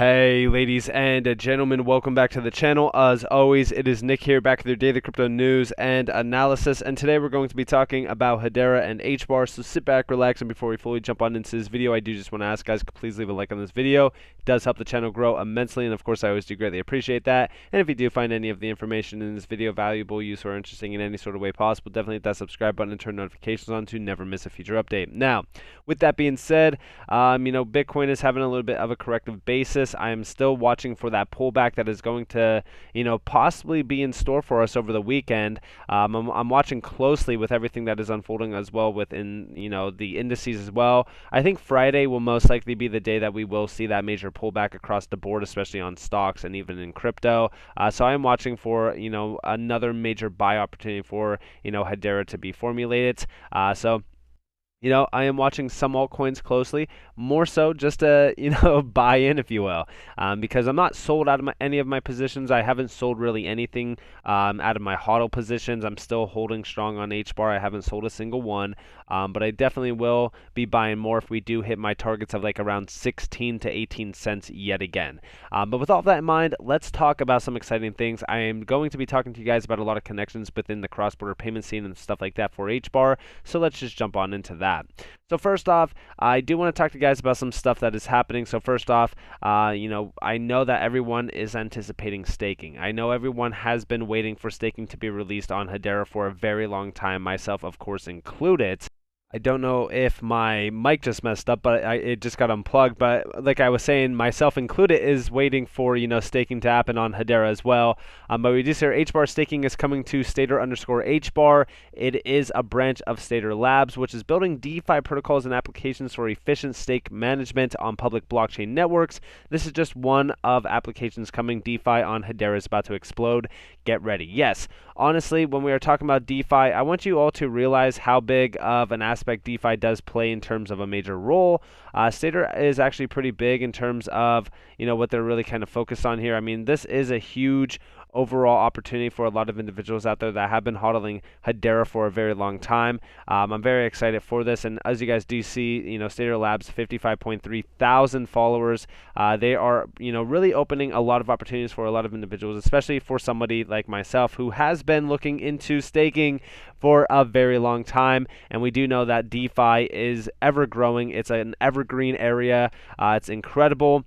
Hey ladies and gentlemen, welcome back to the channel. As always, it is Nick here, back with your daily crypto news and analysis, and today we're going to be talking about Hedera and Hbar. So sit back, relax, and before we fully jump on into this video, I do just want to ask guys, please leave a like on this video. It does help the channel grow immensely, and of course I always do greatly appreciate that. And if you do find any of the information in this video valuable, useful, or interesting in any sort of way possible, definitely hit that subscribe button and turn notifications on to never miss a future update. Now, with that being said, Bitcoin is having a little bit of a corrective basis. I am still watching for that pullback that is going to, possibly be in store for us over the weekend. I'm watching closely with everything that is unfolding as well within, the indices as well. I think Friday will most likely be the day that we will see that major pullback across the board, especially on stocks and even in crypto. So I am watching for, another major buy opportunity for, Hedera to be formulated. I am watching some altcoins closely, more so just to, buy in, if you will, because I'm not sold out of any of my positions. I haven't sold really anything out of my HODL positions. I'm still holding strong on Hbar. I haven't sold a single one, but I definitely will be buying more if we do hit my targets of like around 16 to 18 cents yet again. But with all that in mind, let's talk about some exciting things. I am going to be talking to you guys about a lot of connections within the cross-border payment scene and stuff like that for Hbar, so let's just jump on into that. So first off, I do want to talk to you guys about some stuff that is happening. So first off, I know that everyone is anticipating staking. I know everyone has been waiting for staking to be released on Hedera for a very long time, myself of course included. I don't know if my mic just messed up, but it just got unplugged. But like I was saying, myself included, is waiting for, staking to happen on Hedera as well. But we do see our Hbar staking is coming to Stater_Hbar. It is a branch of Stater Labs, which is building DeFi protocols and applications for efficient stake management on public blockchain networks. This is just one of applications coming. DeFi on Hedera is about to explode. Get ready. Yes, honestly, when we are talking about DeFi, I want you all to realize how big of an aspect DeFi does play in terms of a major role. Stater is actually pretty big in terms of, what they're really kind of focused on here. I mean, this is a huge overall opportunity for a lot of individuals out there that have been hodling Hedera for a very long time. I'm very excited for this, and as you guys do see, Stater Labs 55.3 thousand followers. They are, really opening a lot of opportunities for a lot of individuals, especially for somebody like myself who has been looking into staking for a very long time. And we do know that DeFi is ever growing. It's an evergreen area. It's incredible.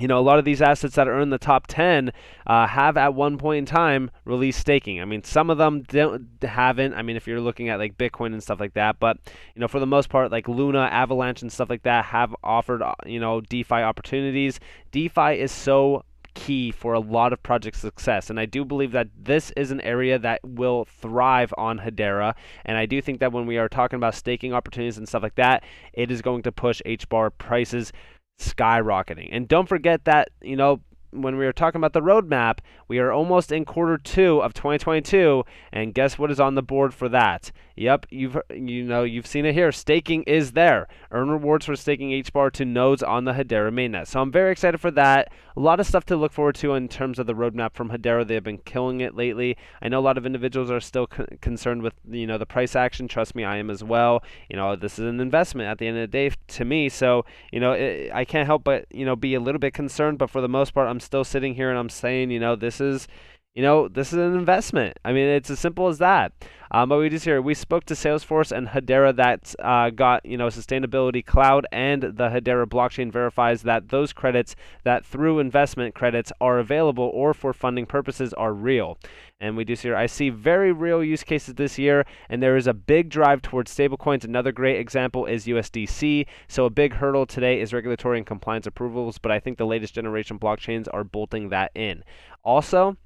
A lot of these assets that are in the top 10 have at one point in time released staking. I mean, some of them haven't. I mean, if you're looking at like Bitcoin and stuff like that, but for the most part, like Luna, Avalanche, and stuff like that have offered DeFi opportunities. DeFi is so key for a lot of project success, and I do believe that this is an area that will thrive on Hedera. And I do think that when we are talking about staking opportunities and stuff like that, it is going to push Hbar prices skyrocketing. And don't forget that, when we were talking about the roadmap, we are almost in Q2 of 2022, and guess what is on the board for that? Yep, you've seen it here. Staking is there. Earn rewards for staking Hbar to nodes on the Hedera mainnet. So I'm very excited for that. A lot of stuff to look forward to in terms of the roadmap from Hedera. They've been killing it lately. I know a lot of individuals are still concerned with the price action. Trust me, I am as well. This is an investment at the end of the day to me. So I can't help but be a little bit concerned. But for the most part, I'm still sitting here and I'm saying, this is an investment. I mean, it's as simple as that. But we spoke to Salesforce and Hedera that got, Sustainability Cloud, and the Hedera blockchain verifies that those credits that through investment credits are available or for funding purposes are real. And we do see here, I see very real use cases this year, and there is a big drive towards stablecoins. Another great example is USDC. So a big hurdle today is regulatory and compliance approvals, but I think the latest generation blockchains are bolting that in. Also,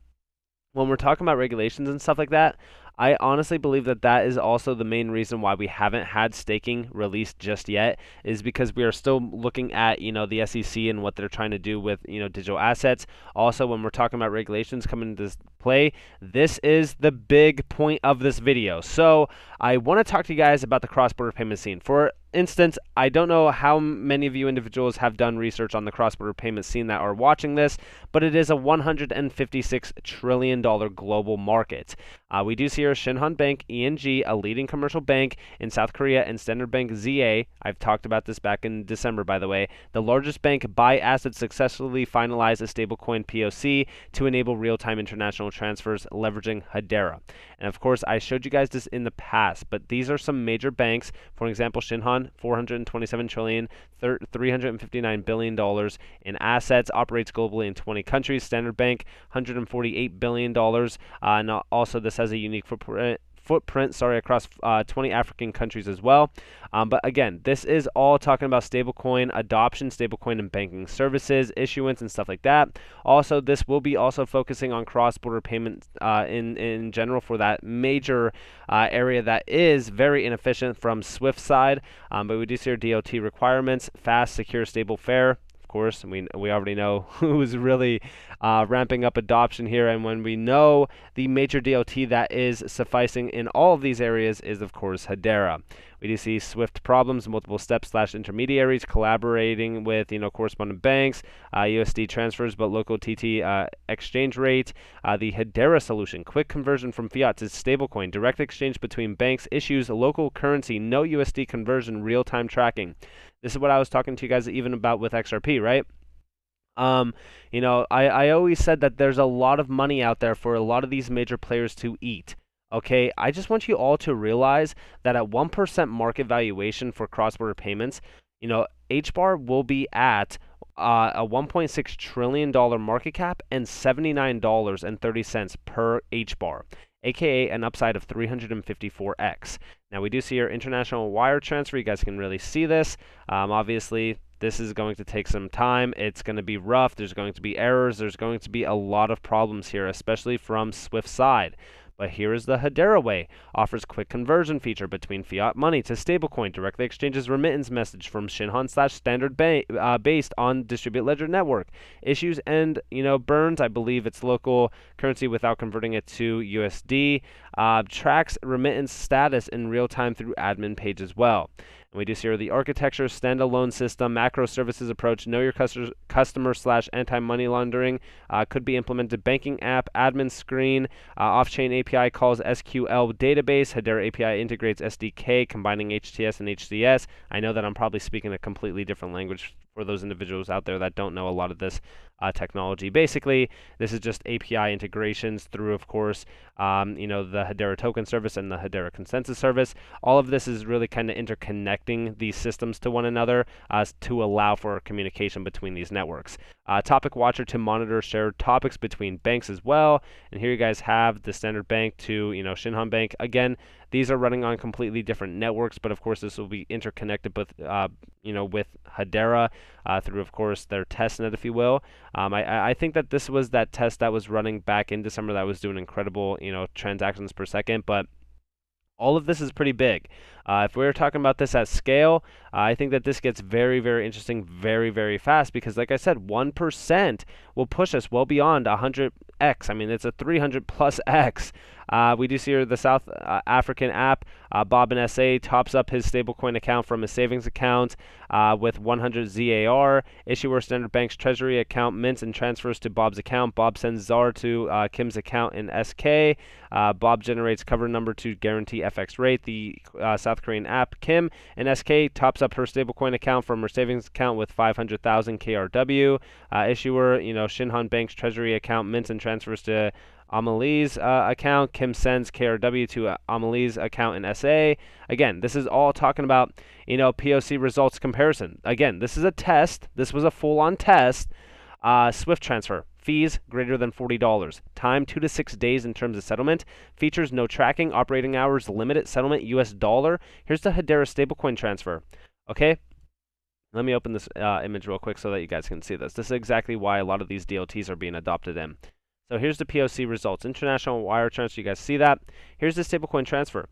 when we're talking about regulations and stuff like that, I honestly believe that that is also the main reason why we haven't had staking released just yet, is because we are still looking at, the SEC and what they're trying to do with, digital assets. Also, when we're talking about regulations coming into play, this is the big point of this video. So I want to talk to you guys about the cross-border payment scene. For instance, I don't know how many of you individuals have done research on the cross-border payment scene that are watching this, but it is a $156 trillion global market. We do see here Shinhan Bank, ENG, a leading commercial bank in South Korea, and Standard Bank ZA. I've talked about this back in December, by the way. The largest bank by assets successfully finalized a stablecoin POC to enable real-time international transfers leveraging Hedera. And of course, I showed you guys this in the past, but these are some major banks. For example, Shinhan, $427 trillion, $359 billion in assets, operates globally in 20 countries. Standard Bank, $148 billion, and also this has a unique footprint across 20 African countries as well. But again, this is all talking about stablecoin adoption, stablecoin and banking services, issuance, and stuff like that. Also, this will be also focusing on cross-border payments in general for that major area that is very inefficient from Swift side. But we do see our DLT requirements: fast, secure, stable, fair. Course, we already know who's really ramping up adoption here, and when we know the major DLT that is sufficing in all of these areas is of course Hedera. We do see Swift problems, multiple steps / intermediaries collaborating with correspondent banks, USD transfers, but local TT exchange rate. The Hedera solution: quick conversion from fiat to stablecoin, direct exchange between banks, issues local currency, no USD conversion, real-time tracking. This is what I was talking to you guys even about with XRP, right? I always said that there's a lot of money out there for a lot of these major players to eat. Okay, I just want you all to realize that at 1% market valuation for cross-border payments, Hbar will be at a $1.6 trillion market cap and $79.30 per Hbar, aka an upside of 354x. Now we do see our international wire transfer. You guys can really see this. Obviously, this is going to take some time. It's going to be rough. There's going to be errors. There's going to be a lot of problems here, especially from Swift side. But here is the Hedera way. Offers quick conversion feature between fiat money to stablecoin. Directly exchanges remittance message from Shinhan / Standard Bank based on distributed ledger network. Issues and burns. I believe it's local currency without converting it to USD. Tracks remittance status in real time through admin page as well. And we do see here the architecture: standalone system, macro services approach, know your customer / anti-money laundering, could be implemented banking app, admin screen, off-chain API calls SQL database. Hedera API integrates SDK, combining HTS and HCS. I know that I'm probably speaking a completely different language for those individuals out there that don't know a lot of this technology. Basically, this is just API integrations through, of course, the Hedera token service and the Hedera consensus service. All of this is really kind of interconnecting these systems to one another to allow for communication between these networks. Topic watcher to monitor shared topics between banks as well. And here you guys have the Standard Bank to Shinhan Bank. Again, these are running on completely different networks, but of course this will be interconnected with with Hedera through, of course, their testnet, if you will. I think that this was that test that was running back in December that was doing incredible transactions per second, but all of this is pretty big. If we were talking about this at scale, I think that this gets very, very interesting very, very fast because, like I said, 1% will push us well beyond 100x. I mean, it's a 300 plus x. We do see here the South African app. Bob in SA tops up his stablecoin account from his savings account with 100 ZAR. Issuer Standard Bank's treasury account mints and transfers to Bob's account. Bob sends ZAR to Kim's account in SK. Bob generates cover number to guarantee FX rate. The South Korean app Kim in SK tops up her stablecoin account from her savings account with 500,000 KRW. Issuer, Shinhan Bank's treasury account mints and transfers to Amelie's account. Kim sends KRW to Amelie's account in SA. Again, this is all talking about, POC results comparison. Again, this is a test. This was a full-on test. Swift transfer. Fees greater than $40. Time 2 to 6 days in terms of settlement. Features no tracking. Operating hours limited. Settlement US dollar. Here's the Hedera stablecoin transfer. Okay. Let me open this image real quick so that you guys can see this. This is exactly why a lot of these DLTs are being adopted in. So here's the POC results. International wire transfer. You guys see that? Here's the stablecoin transfer.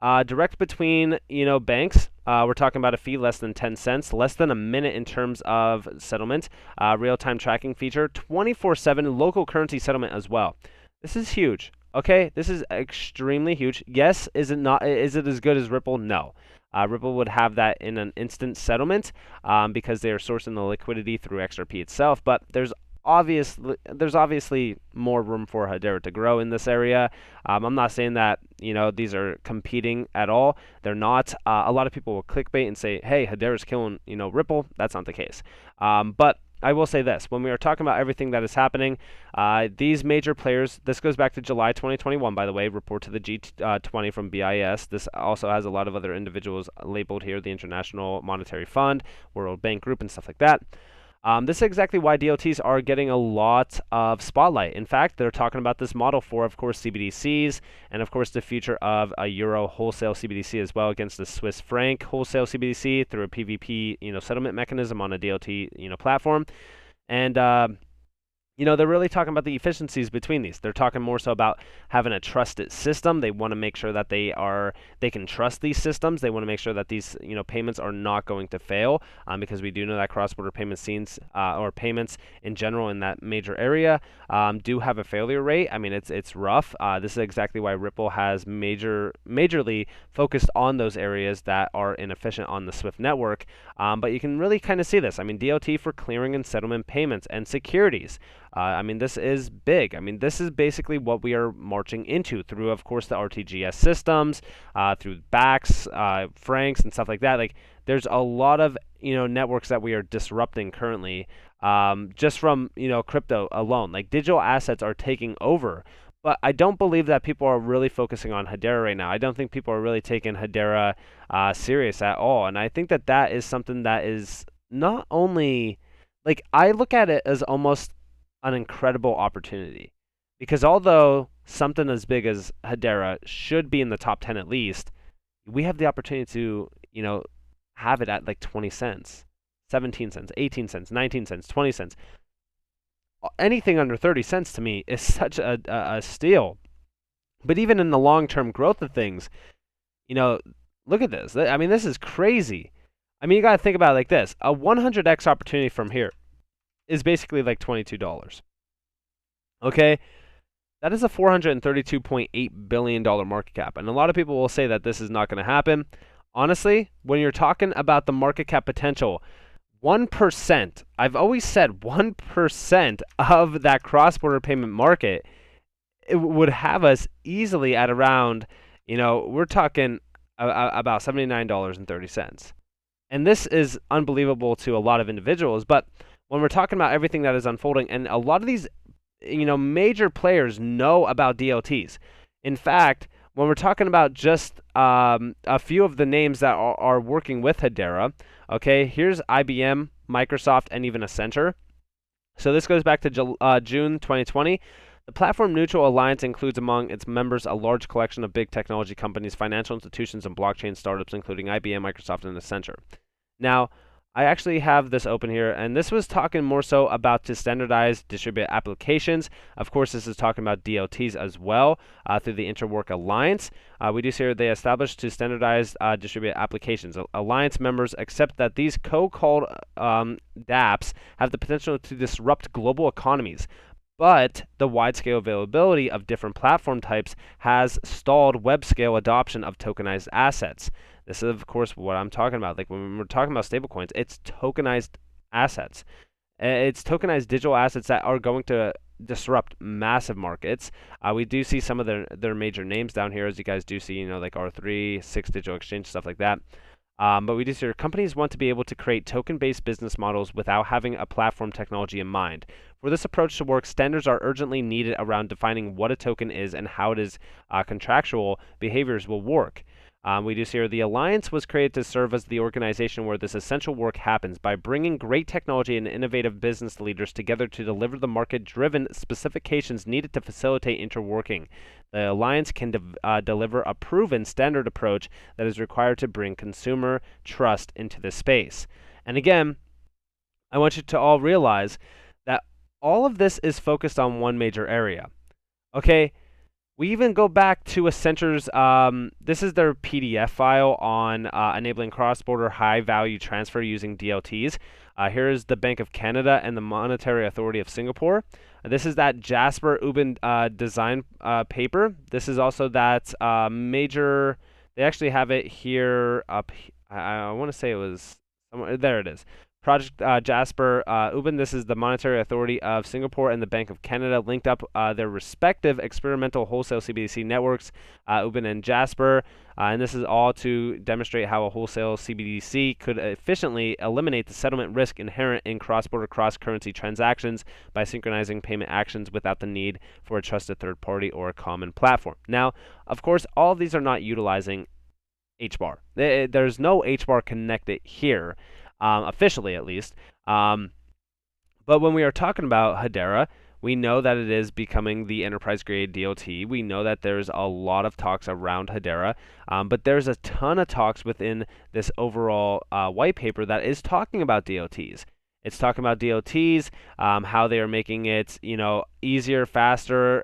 Direct between, banks. We're talking about a fee less than 10 cents, less than a minute in terms of settlement. Real-time tracking feature, 24/7 local currency settlement as well. This is huge. Okay, this is extremely huge. Yes, is it not? Is it as good as Ripple? No. Ripple would have that in an instant settlement because they are sourcing the liquidity through XRP itself. But there's obviously more room for Hedera to grow in this area. I'm not saying that these are competing at all. They're not. A lot of people will clickbait and say, "Hey, Hedera's killing Ripple." That's not the case. But I will say this: when we are talking about everything that is happening, these major players. This goes back to July 2021, by the way. Report to the G20 from BIS. This also has a lot of other individuals labeled here: the International Monetary Fund, World Bank Group, and stuff like that. This is exactly why DLTs are getting a lot of spotlight. In fact, they're talking about this model for, of course, CBDCs, and of course the future of a Euro wholesale CBDC as well against the Swiss franc wholesale CBDC through a PvP, settlement mechanism on a DLT, platform. And they're really talking about the efficiencies between these. They're talking more so about having a trusted system. They want to make sure that they can trust these systems. They want to make sure that these payments are not going to fail because we do know that cross-border payment scenes or payments in general in that major area do have a failure rate. I mean, it's rough. This is exactly why Ripple has majorly focused on those areas that are inefficient on the Swift network. But you can really kind of see this. I mean, DLT for clearing and settlement payments and securities. I mean, this is big. I mean, this is basically what we are marching into through, of course, the RTGS systems, through BACS, Franks, and stuff like that. Like, there's a lot of, networks that we are disrupting currently just from, crypto alone. Like, digital assets are taking over. But I don't believe that people are really focusing on Hedera right now. I don't think people are really taking Hedera serious at all. And I think that that is something that is not only, like, I look at it as almost an incredible opportunity because although something as big as Hedera should be in the top 10 at least, we have the opportunity to, have it at like 20 cents, 17 cents, 18 cents, 19 cents, 20 cents. Anything under 30 cents to me is such a steal. But even in the long-term growth of things, look at this. I mean, this is crazy. I mean, you got to think about it like this. A 100X opportunity from here is basically like $22. Okay? That is a $432.8 billion market cap. And a lot of people will say that this is not going to happen. Honestly, when you're talking about the market cap potential, 1%, I've always said 1% of that cross-border payment market, it would have us easily at around, we're talking about $79.30. And this is unbelievable to a lot of individuals, but when we're talking about everything that is unfolding, and a lot of these, major players know about DLTs. In fact, when we're talking about just a few of the names that are working with Hedera, okay, here's IBM, Microsoft, and even Accenture. So this goes back to June 2020. The Platform Neutral Alliance includes among its members a large collection of big technology companies, financial institutions, and blockchain startups, including IBM, Microsoft, and Accenture. Now, I actually have this open here, and this was talking more so about to standardize distributed applications. Of course, this is talking about DLTs as well through the Interwork Alliance. We do see here they established to standardize distributed applications. Alliance members accept that these co-called dApps have the potential to disrupt global economies. But the wide-scale availability of different platform types has stalled web-scale adoption of tokenized assets. This is, of course, what I'm talking about. Like when we're talking about stablecoins, it's tokenized assets. It's tokenized digital assets that are going to disrupt massive markets. We do see some of their major names down here, as you guys do see, like R3, 6 Digital Exchange, stuff like that. But we do see companies want to be able to create token-based business models without having a platform technology in mind. For this approach to work, standards are urgently needed around defining what a token is and how it is contractual behaviors will work. We do see here the Alliance was created to serve as the organization where this essential work happens by bringing great technology and innovative business leaders together to deliver the market-driven specifications needed to facilitate interworking. The Alliance can deliver a proven standard approach that is required to bring consumer trust into this space. And again, I want you to all realize that all of this is focused on one major area. Okay? We even go back to Accenture's, this is their PDF file on enabling cross-border high-value transfer using DLTs. Here is the Bank of Canada and the Monetary Authority of Singapore. This is that Jasper Ubin design paper. This is also that major. They actually have it here up. I want to say it was somewhere. There it is. Project Jasper Ubin. This is the Monetary Authority of Singapore and the Bank of Canada linked up their respective experimental wholesale CBDC networks, Ubin and Jasper. And this is all to demonstrate how a wholesale CBDC could efficiently eliminate the settlement risk inherent in cross-border cross-currency transactions by synchronizing payment actions without the need for a trusted third party or a common platform. Now, of course, all of these are not utilizing Hbar. There's no Hbar connected here. Officially at least. But when we are talking about Hedera, we know that it is becoming the enterprise-grade DLT. We know that there's a lot of talks around Hedera, but there's a ton of talks within this overall white paper that is talking about DLTs. It's talking about DLTs, how they are making it, easier, faster,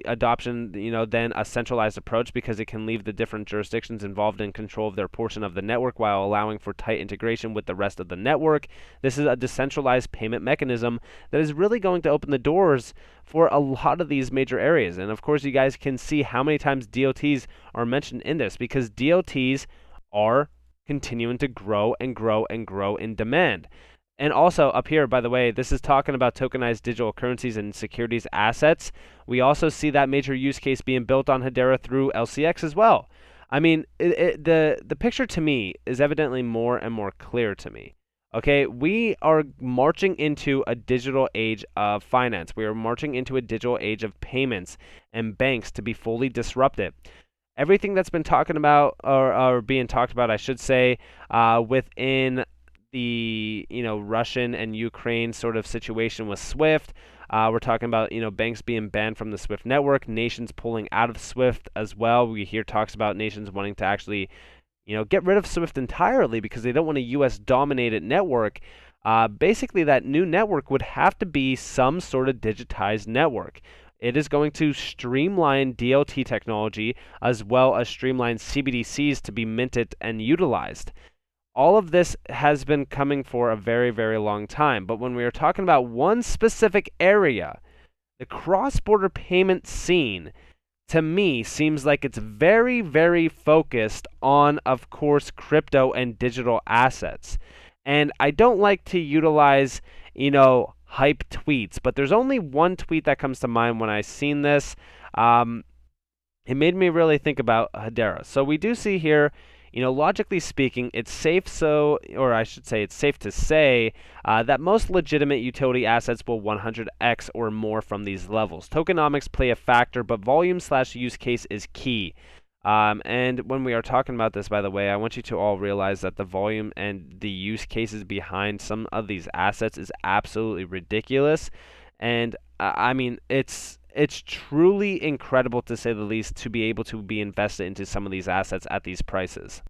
adoption, than a centralized approach because it can leave the different jurisdictions involved in control of their portion of the network while allowing for tight integration with the rest of the network. This is a decentralized payment mechanism that is really going to open the doors for a lot of these major areas. And of course, you guys can see how many times DLTs are mentioned in this because DLTs are continuing to grow and grow and grow in demand. And also up here, by the way, this is talking about tokenized digital currencies and securities assets. We also see that major use case being built on Hedera through LCX as well. I mean, the picture to me is evidently more and more clear to me. Okay, we are marching into a digital age of finance. We are marching into a digital age of payments and banks to be fully disrupted. Everything that's been talking about, or being talked about, I should say, within the Russian and Ukraine sort of situation with SWIFT. We're talking about banks being banned from the SWIFT network, nations pulling out of SWIFT as well. We hear talks about nations wanting to actually get rid of SWIFT entirely because they don't want a U.S. dominated network. Basically, that new network would have to be some sort of digitized network. It is going to streamline DLT technology as well as streamline CBDCs to be minted and utilized. All of this has been coming for a very, very long time. But when we are talking about one specific area, the cross-border payment scene, to me, seems like it's very, very focused on, of course, crypto and digital assets. And I don't like to utilize, hype tweets, but there's only one tweet that comes to mind when I seen this. It made me really think about Hedera. So we do see here, logically speaking, it's safe it's safe to say that most legitimate utility assets will 100x or more from these levels. Tokenomics play a factor, but volume/use case is key. And when we are talking about this, by the way, I want you to all realize that the volume and the use cases behind some of these assets is absolutely ridiculous. And I mean, it's truly incredible, to say the least, to be able to be invested into some of these assets at these prices.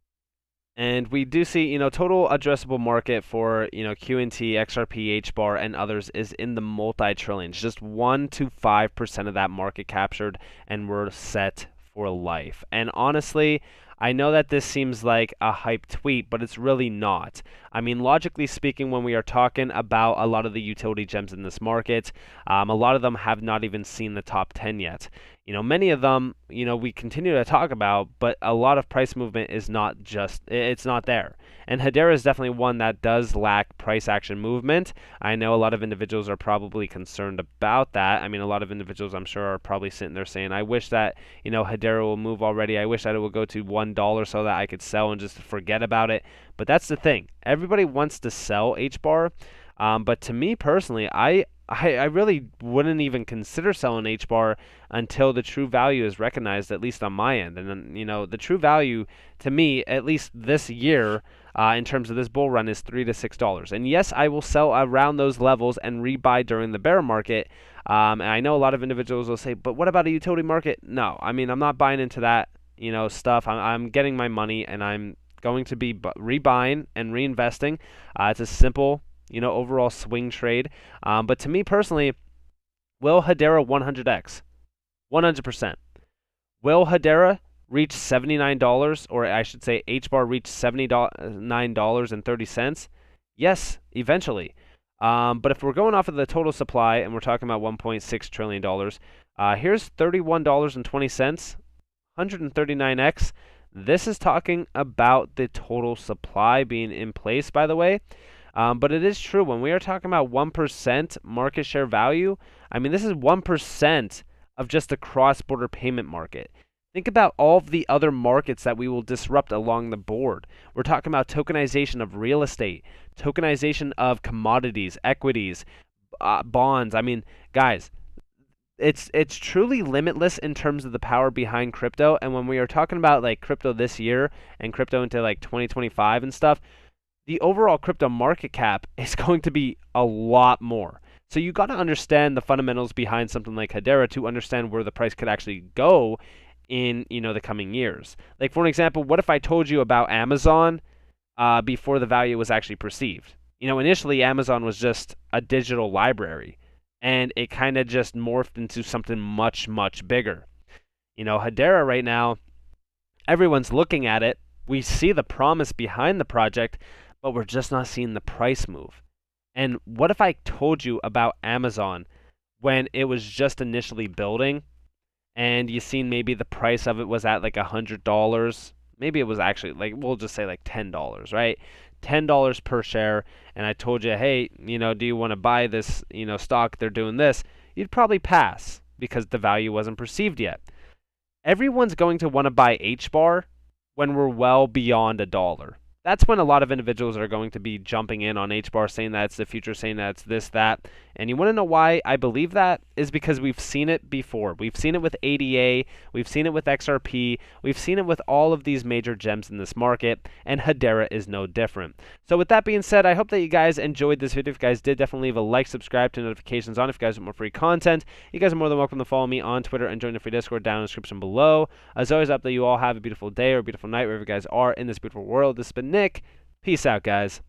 And we do see, total addressable market for, QNT, XRP, HBAR, and others is in the multi-trillions. Just 1 to 5% of that market captured, and we're set for life. And honestly, I know that this seems like a hype tweet, but it's really not. I mean, logically speaking, when we are talking about a lot of the utility gems in this market, a lot of them have not even seen the top 10 yet. Many of them, we continue to talk about, but a lot of price movement is it's not there. And Hedera is definitely one that does lack price action movement. I know a lot of individuals are probably concerned about that. I mean, a lot of individuals, I'm sure, are probably sitting there saying, I wish that, Hedera will move already. I wish that it will go to $1 so that I could sell and just forget about it. But that's the thing. Everybody wants to sell HBAR. But to me personally, I really wouldn't even consider selling HBAR until the true value is recognized, at least on my end. And then, the true value to me, at least this year, in terms of this bull run, is $3 to $6. And yes, I will sell around those levels and rebuy during the bear market. And I know a lot of individuals will say, but what about a utility market? No, I mean, I'm not buying into that, stuff. I'm getting my money and I'm going to be rebuying and reinvesting. It's a simple, overall swing trade. But to me personally, will Hedera 100x? 100%. Will Hedera reach $79, or I should say HBAR reach $79.30? Yes, eventually. But if we're going off of the total supply and we're talking about $1.6 trillion, here's $31.20, 139X. This is talking about the total supply being in place, by the way. But it is true, when we are talking about 1% market share value, I mean, this is 1% of just the cross-border payment market. Think about all of the other markets that we will disrupt along the board. We're talking about tokenization of real estate, tokenization of commodities, equities, bonds. I mean, guys, it's truly limitless in terms of the power behind crypto. And when we are talking about like crypto this year and crypto into like 2025 and stuff, the overall crypto market cap is going to be a lot more. So you got to understand the fundamentals behind something like Hedera to understand where the price could actually go in the coming years. Like for an example, what if I told you about Amazon before the value was actually perceived? Initially Amazon was just a digital library, and it kind of just morphed into something much, much bigger. Hedera right now, everyone's looking at it. We see the promise behind the project, but we're just not seeing the price move. And what if I told you about Amazon when it was just initially building, and you seen maybe the price of it was at like $100? Maybe it was actually like, we'll just say like $10, right? $10 per share, and I told you, hey, do you want to buy this, stock? They're doing this. You'd probably pass because the value wasn't perceived yet. Everyone's going to want to buy Hbar when we're well beyond $1. That's when a lot of individuals are going to be jumping in on Hbar, saying that it's the future, saying that it's this, that. And you want to know why I believe that? Is because we've seen it before. We've seen it with ADA, we've seen it with XRP, we've seen it with all of these major gems in this market, and Hedera is no different. So with that being said, I hope that you guys enjoyed this video. If you guys did, definitely leave a like, subscribe, to notifications on if you guys want more free content. You guys are more than welcome to follow me on Twitter and join the free Discord down in the description below. As always, I hope that you all have a beautiful day or a beautiful night wherever you guys are in this beautiful world. This has been Nick. Peace out, guys.